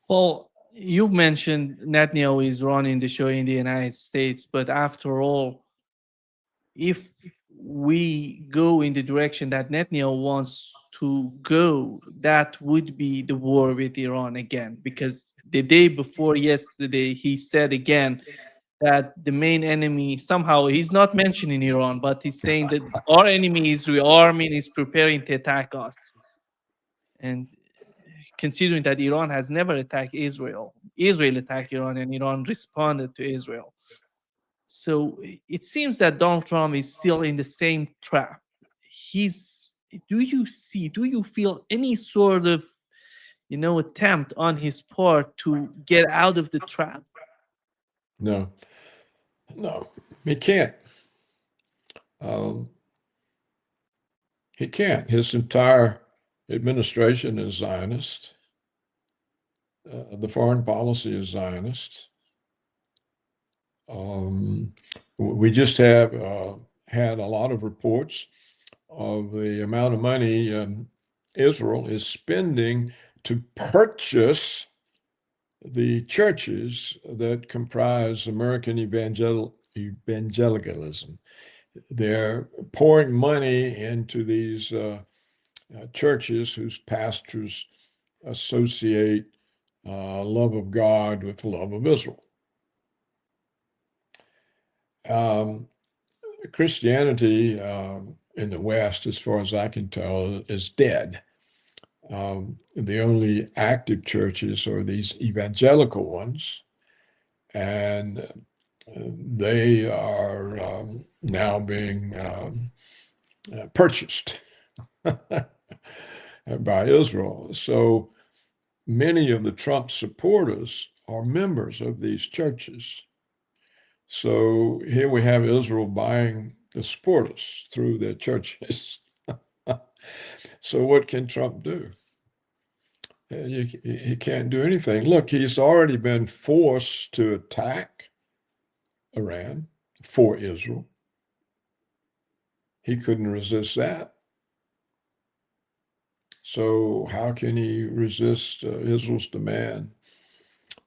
Well, you mentioned Netanyahu is running the show in the United States, but after all, if we go in the direction that Netanyahu wants to go, that would be the war with Iran again. Because the day before yesterday, he said again that the main enemy, somehow he's not mentioning Iran, but he's saying that our enemy is rearming, is preparing to attack us. And considering that Iran has never attacked Israel, Israel attacked Iran and Iran responded to Israel. So it seems that Donald Trump is still in the same trap. He's do you feel any sort of attempt on his part to get out of the trap? No, no, he can't. Um, he can't. His entire administration is Zionist. The foreign policy is Zionist. We just have had a lot of reports of the amount of money Israel is spending to purchase the churches that comprise American evangelicalism. They're pouring money into these churches whose pastors associate love of God with love of Israel. Christianity in the West, as far as I can tell, is dead. The only active churches are these evangelical ones, and they are now being purchased by Israel. So many of the Trump supporters are members of these churches. So here we have Israel buying the supporters through their churches. So what can Trump do? He can't do anything. Look, he's already been forced to attack Iran for Israel. He couldn't resist that. So how can he resist Israel's demand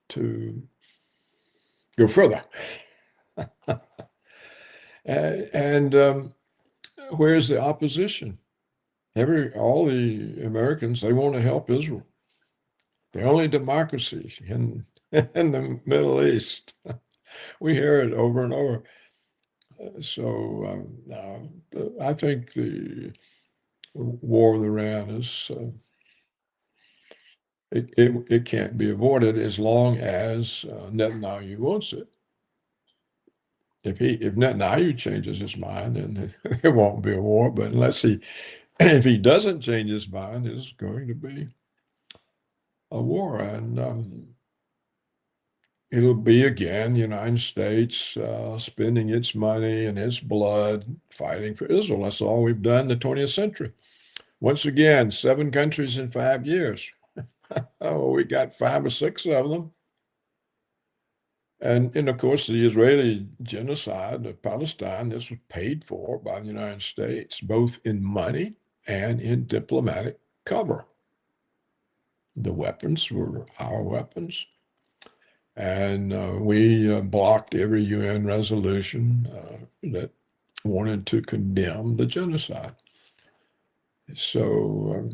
to go further? And where's the opposition? All the Americans, they want to help Israel. The only democracy in the Middle East. We hear it over and over. So I think the war with Iran is it can't be avoided as long as Netanyahu wants it. If Netanyahu changes his mind, then there won't be a war. But if he doesn't change his mind, there's going to be a war, and it'll be again the United States spending its money and its blood fighting for Israel. That's all we've done in the 20th century. Once again, 7 countries in 5 years. Oh, we got 5 or 6 of them. And of course, the Israeli genocide of Palestine, this was paid for by the United States, both in money and in diplomatic cover. The weapons were our weapons. And we blocked every UN resolution that wanted to condemn the genocide. So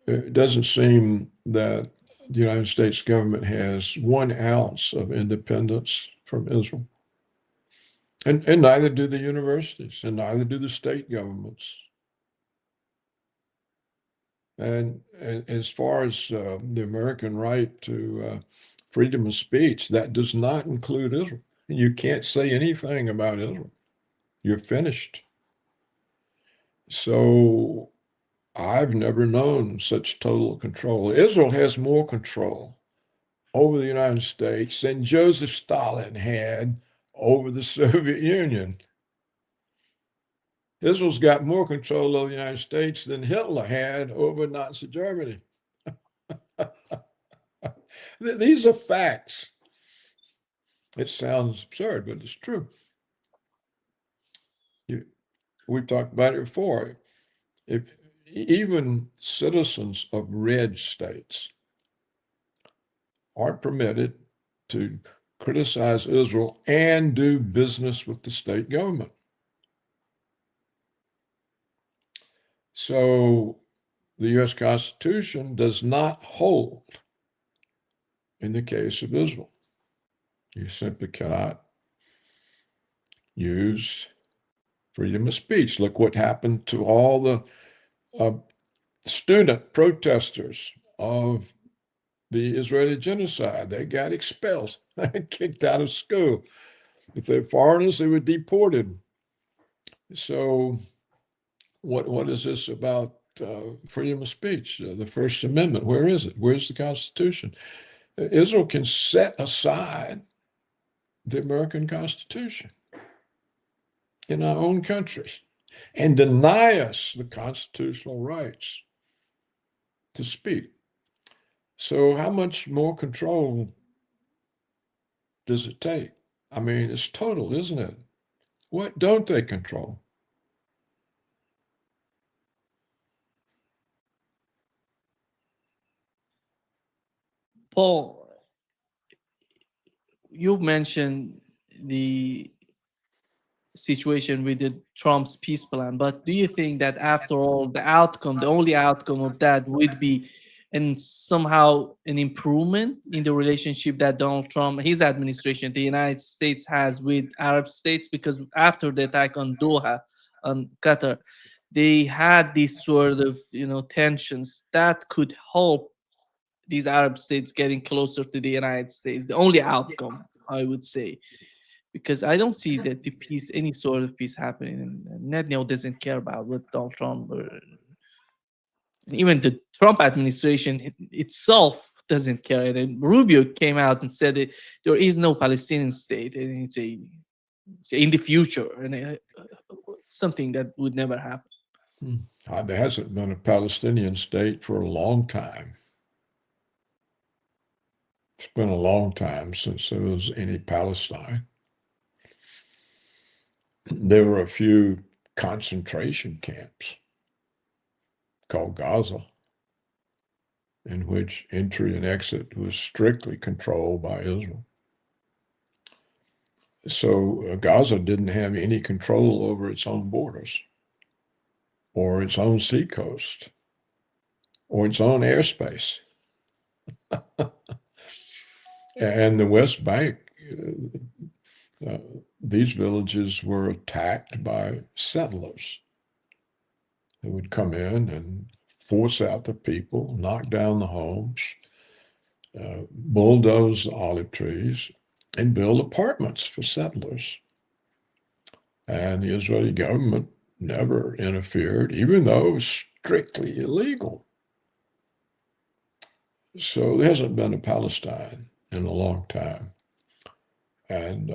it doesn't seem that the United States government has 1 ounce of independence from Israel. And neither do the universities, and neither do the state governments. And as far as the American right to freedom of speech, that does not include Israel. You can't say anything about Israel. You're finished. So I've never known such total control. Israel has more control over the United States than Joseph Stalin had over the Soviet Union. Israel's got more control over the United States than Hitler had over Nazi Germany. These are facts. It sounds absurd, but it's true. We've talked about it before. If even citizens of red states aren't permitted to criticize Israel and do business with the state government. So the U.S. Constitution does not hold in the case of Israel. You simply cannot use freedom of speech. Look what happened to all the student protesters of the Israeli genocide. They got expelled, kicked out of school. If they're foreigners, they were deported. So, what is this about freedom of speech? The First Amendment, where is it? Where's the Constitution? Israel can set aside the American Constitution in our own country and deny us the constitutional rights to speak. So, how much more control does it take? I mean, it's total, isn't it? What don't they control? Paul, you mentioned the situation with the Trump's peace plan, but do you think that after all, the outcome, the only outcome of that would be and somehow an improvement in the relationship that Donald Trump, his administration, the United States has with Arab states? Because after the attack on Doha, on Qatar, they had these sort of tensions that could help these Arab states getting closer to the United States. The only outcome, I would say, because I don't see that the peace, any sort of peace happening. And Netanyahu doesn't care about what Donald Trump or even the Trump administration itself doesn't care. And Rubio came out and said that there is no Palestinian state, and it's in the future, and something that would never happen. There hasn't been a Palestinian state for a long time. It's been a long time since there was any Palestine. There were a few concentration camps called Gaza, in which entry and exit was strictly controlled by Israel. So Gaza didn't have any control over its own borders or its own seacoast or its own airspace. And the West Bank, these villages were attacked by settlers who would come in and force out the people, knock down the homes, bulldoze the olive trees, and build apartments for settlers. And the Israeli government never interfered, even though it was strictly illegal. So there hasn't been a Palestine in a long time. And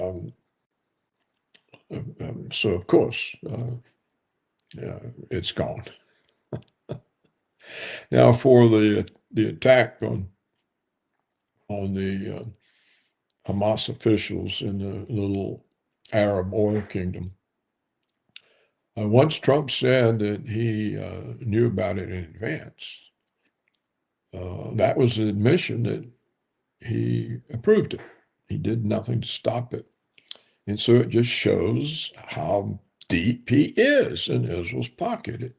so, of course, yeah, it's gone. Now, for the attack on the Hamas officials in the little Arab oil kingdom, once Trump said that he knew about it in advance, that was an admission that he approved it. He did nothing to stop it. And so it just shows how deep he is in Israel's pocket.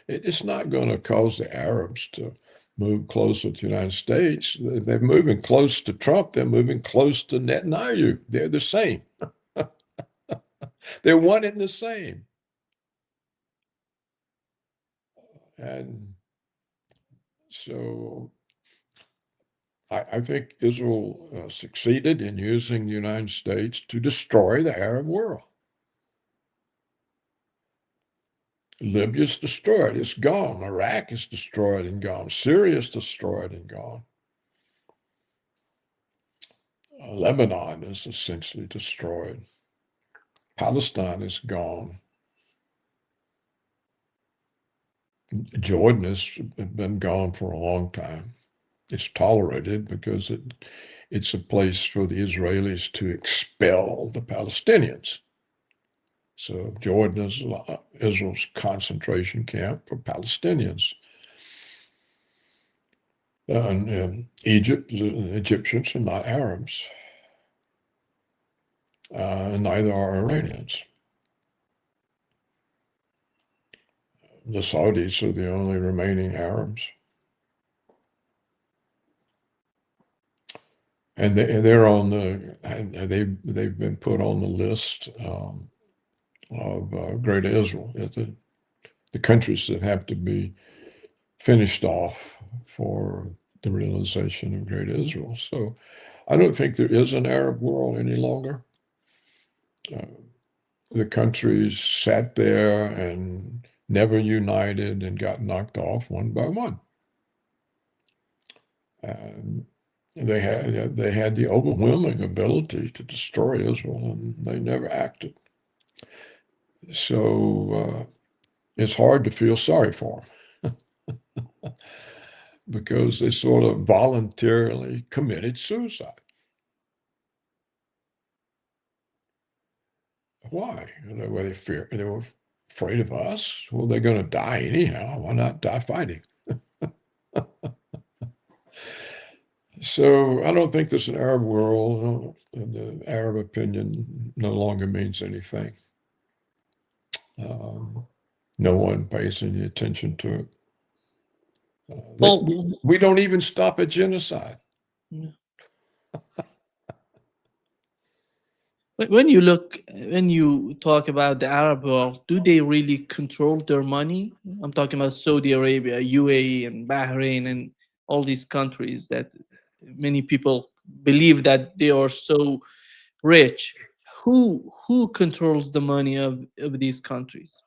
It's not going to cause the Arabs to move closer to the United States. If they're moving close to Trump, they're moving close to Netanyahu. They're the same. They're one and the same. And so I think Israel succeeded in using the United States to destroy the Arab world. Libya's destroyed, it's gone. Iraq is destroyed and gone. Syria is destroyed and gone. Lebanon is essentially destroyed. Palestine is gone. Jordan has been gone for a long time. It's tolerated because it's a place for the Israelis to expel the Palestinians. So Jordan is Israel's concentration camp for Palestinians. Egypt, the Egyptians are not Arabs, neither are Iranians. The Saudis are the only remaining Arabs. And they're on they've been put on the list of Greater Israel, the countries that have to be finished off for the realization of Greater Israel. So I don't think there is an Arab world any longer. The countries sat there and never united and got knocked off one by one. And they had the overwhelming ability to destroy Israel, and they never acted. So it's hard to feel sorry for them because they sort of voluntarily committed suicide. Why? They were afraid of us. Well, they're going to die anyhow. Why not die fighting? So I don't think there's an Arab world. The Arab opinion no longer means anything. No one pays any attention to it. Well, We don't even stop at genocide. when you talk about the Arab world, do they really control their money? I'm talking about Saudi Arabia, UAE, and Bahrain, and all these countries that many people believe that they are so rich. Who controls the money of these countries?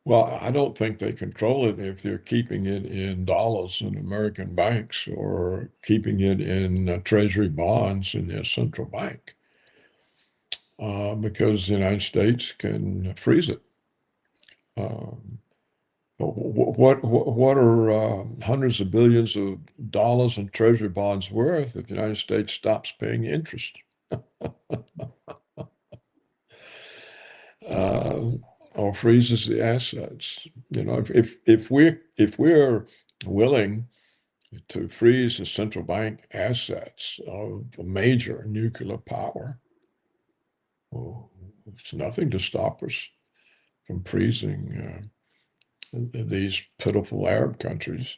Well, I don't think they control it if they're keeping it in dollars in American banks or keeping it in treasury bonds in their central bank, because the United States can freeze it. What are hundreds of billions of dollars in treasury bonds worth if the United States stops paying interest? Or freezes the assets. If we're willing to freeze the central bank assets of a major nuclear power, well, it's nothing to stop us from freezing these pitiful Arab countries.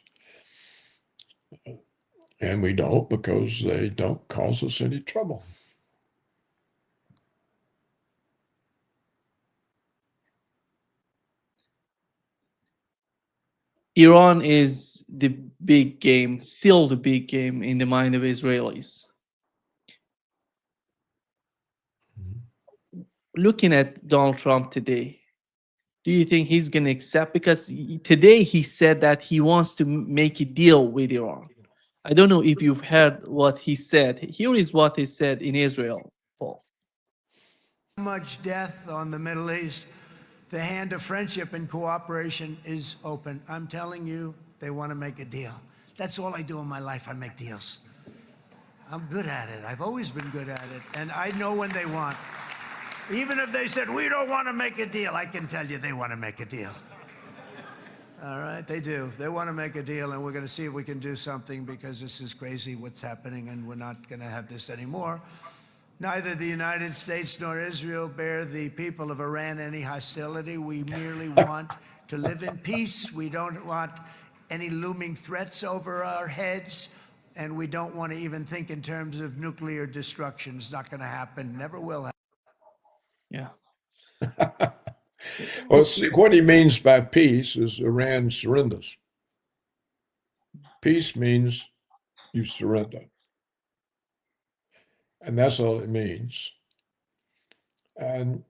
And we don't because they don't cause us any trouble. Iran is the big game, still the big game in the mind of Israelis. Looking at Donald Trump today, do you think he's going to accept? Because today he said that he wants to make a deal with Iran. I don't know if you've heard what he said. Here is what he said in Israel, Paul. Much death on the Middle East. The hand of friendship and cooperation is open. I'm telling you, they want to make a deal. That's all I do in my life. I make deals. I'm good at it. I've always been good at it. And I know when they want. Even if they said, we don't want to make a deal, I can tell you they want to make a deal. All right, they do. They want to make a deal, and we're going to see if we can do something because this is crazy what's happening, and we're not going to have this anymore. Neither the United States nor Israel bear the people of Iran any hostility. We merely want to live in peace. We don't want any looming threats over our heads, and we don't want to even think in terms of nuclear destruction. It's not going to happen, never will happen. Yeah. Well, see, what he means by peace is Iran surrenders. Peace means you surrender. And that's all it means. And,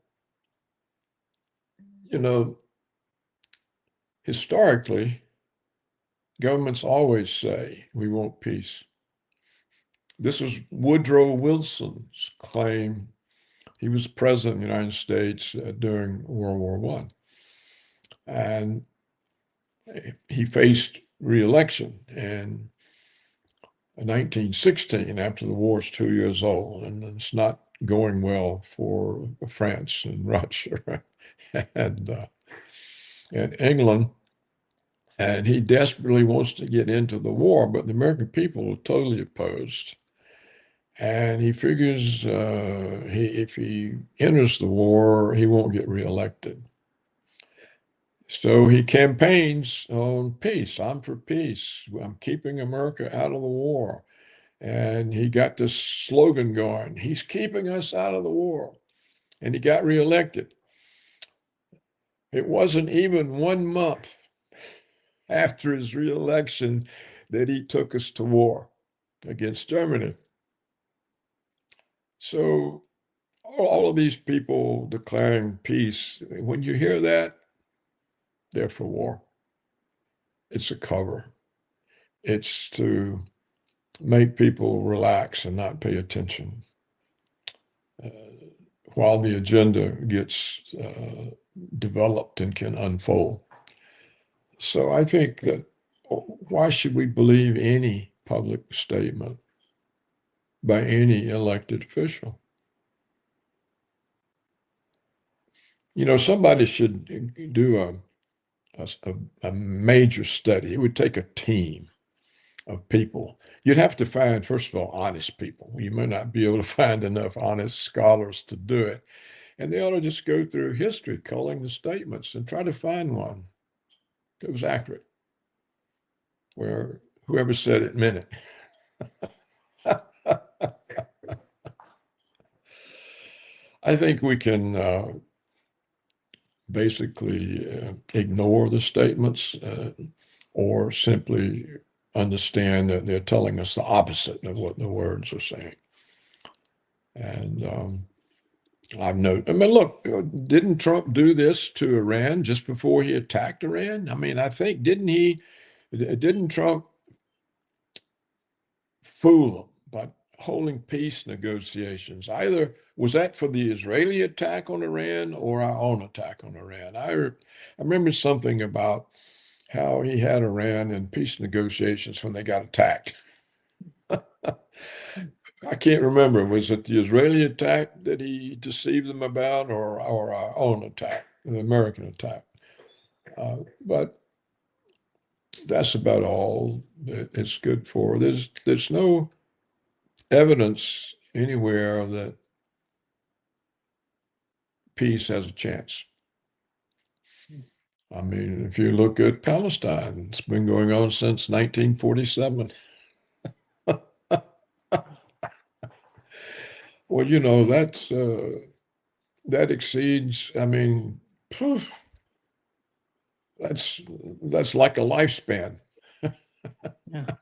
historically, governments always say, we want peace. This was Woodrow Wilson's claim. He was president of the United States during World War I. And he faced re-election in 1916 after the war is 2 years old, and it's not going well for France and Russia and England. And he desperately wants to get into the war, but the American people are totally opposed. And he figures if he enters the war, he won't get reelected. So he campaigns on peace. I'm for peace. I'm keeping America out of the war. And he got this slogan going, he's keeping us out of the war. And he got reelected. It wasn't even 1 month after his reelection that he took us to war against Germany. So all of these people declaring peace, when you hear that, they're for war. It's a cover. It's to make people relax and not pay attention while the agenda gets developed and can unfold. So I think that why should we believe any public statement by any elected official? You know, somebody should do a major study. It would take a team of people. You'd have to find, first of all, honest people. You may not be able to find enough honest scholars to do it. And they ought to just go through history, culling the statements, and try to find one that was accurate, where whoever said it meant it. I think we can basically ignore the statements or simply understand that they're telling us the opposite of what the words are saying. And I mean, look, didn't Trump do this to Iran just before he attacked Iran? I mean, I think, didn't Trump fool them by holding peace negotiations? Either was that for the Israeli attack on Iran or our own attack on Iran? I remember something about how he had Iran in peace negotiations when they got attacked. I can't remember. Was it the Israeli attack that he deceived them about, or our own attack, the American attack? But that's about all that it's good for. There's no evidence anywhere that peace has a chance. I mean, if you look at Palestine, it's been going on since 1947. Well, you know, that exceeds, I mean, phew, that's like a lifespan. Yeah.